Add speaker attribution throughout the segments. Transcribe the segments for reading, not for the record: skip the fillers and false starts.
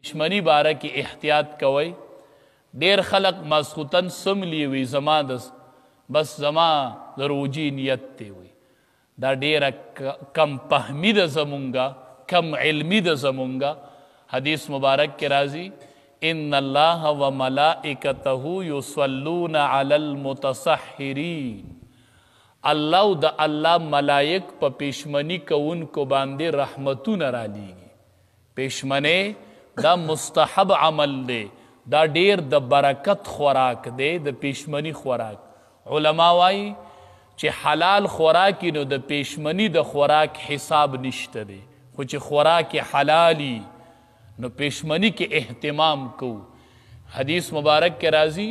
Speaker 1: پښمنی باره کې احتیاط کوئ. ډیر خلق ماسخوتن سملی وي زما بس زما د روجي نیت دی وي. دا ډیره کم فهمي ده زمونږه، کم علمي ده زمونږه. حدیث مبارک کې راځي ان الله و ملائکته یصلون علی المتصحرین. الله او د الله ملائک په پښمنی کوونکو باندې رحمتونه رالیږي. پښمنه دا مستحب عمل دی، دا ډیر د برکت خوراک دی، د پښمنی خوراک. علما وایي چې حلال خوراک نو د پښمنی د خوراک حساب نشته دی، خو چې خوراک حلالي نو پښمنی کې اهتمام کو. حدیث مبارک کې راځي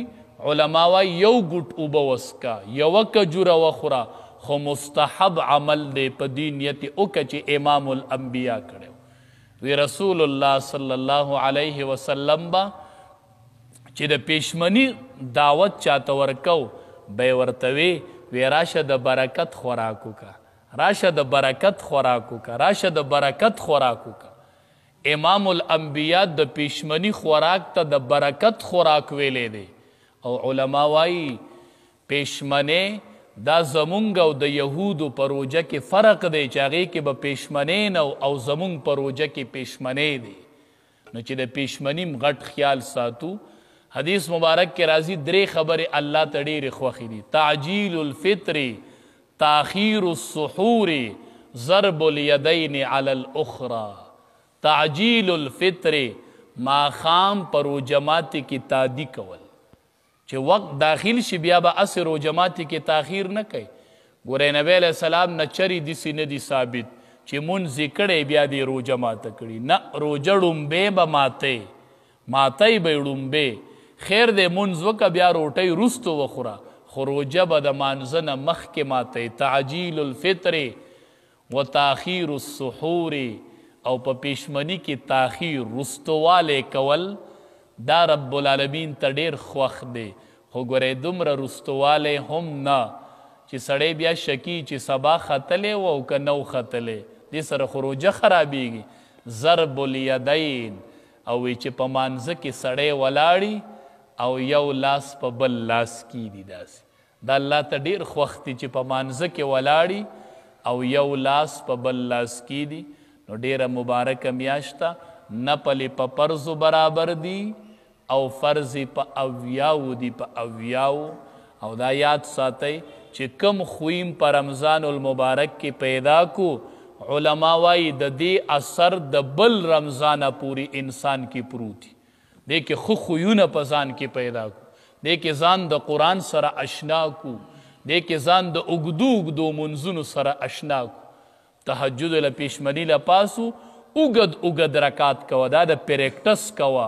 Speaker 1: علما وایي یو ګوټ اوبه وسکا، یوه کجوره وخوره، خو مستحب عمل دی په دې نیت وکړه چې امام الانبیا کړی وی. رسول الله صلی الله علیه وسلم با چې د پښمنی دعوت چاته ورکو به ورته وی راشه د برکت خوراک وکړه، راشه د برکت خوراک وکړه، راشه د برکت خوراک وکړه. امام الانبیا د پښمنی خوراک ته د برکت خوراک ویلې دی. او علما وایي پښمنه دا زمونږ او د یهودو په روژه کې فرق دی چې هغې کې به پښمنې نه او زمونږ په روژه کې پښمنې دی. نو چې د پښمنیم غټ خیال ساتو. حدیث مبارک کې راځي درې خبرې الله ته ډېرې خوښې دي: تعجیل الفطر، تاخیر السحور، ضرب الیدین علی الاخرى. تعجیل الفطر ماښام په روژه ماتي کې تادي کول، چې وقت داخل شي بیا به اسې روژه ماتي کې تاخیر نه کوي. ګورئ نبی علیه السلام نه چرې داسې نه دي ثابت چې مونځ یې کړی بیا دې روژه ماته کړي. نه، روژه ړومبې به ماتئ، ماتئ به یې ړومبې. خیر دی مونځ وکړه بیا روټۍ وروستو وخوره، خو روژه به د مانځه نه مخکې ماتئ. تعجیل الفطر و تاخیر السحور، او په پښمنی کې تاخیر رستوالی کول دا رب العالمین ته ډېر خوښ دی. خو ګورئ دومره رستوالی هم نه چې سړی بیا شکي چې سبا ختلی و او که نو ختلی، دې سره خو روژه خرابیږي. ضرب الیدین، او وی چې په مانځه کې سړی ولاړي او یو لاس په بل لاس کیدي داسې. دا الله ته ډېر خوښ دی چې په مانځه کې ولاړي او یو لاس په بل لاس کیدي. نو ډیره مبارکه میاشته، نپلې په فرضو برابر دي او فرض په اویاو دي، په اویاو. او دا یاد ساتئ چې کم خویم په رمضان المبارک کې پیدا کو، علما وایي د دې اثر د بل رمضانه پوری انسان کې پروت دي. دې کې ښه خویونه په ځان کې پیدا کو، دې کې ځان د قرآن سره اشنا کو، دې کې ځان د اوږدو اوږدو منځونو سره اشنا کو. تهجد له پښمنی له پاسو اوږد اوږد رکات کوه، دا د پریکټس کوه،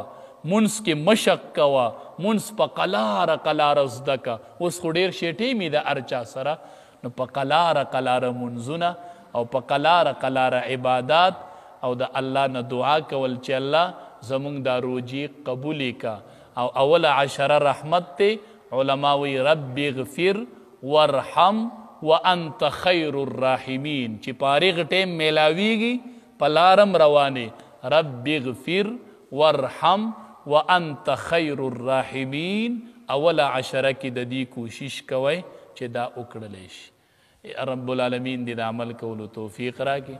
Speaker 1: منځ کې مشق کوه، منځ په قلاره قلاره زده که. اوس خو ډېر شیټې مې د هر چا سره، نو په قلاره قلاره منځونه او په قلاره قلاره عبادات او د الله نه دعا کول چې الله زمونږ دا روجي قبولی کا. او اوله عشره رحمت دی. علما وی رب اغفر ورحم وانت خیر الراحمین، چې پارغ ټیم میلاویږي په لارم روانې. رب اغفر ورحم وانت خیر الراحمین. اوله عشره کې د دې کوشش کوئ چې دا وکړلی شي. رب العالمین دې د عمل کولو توفیق راکړي.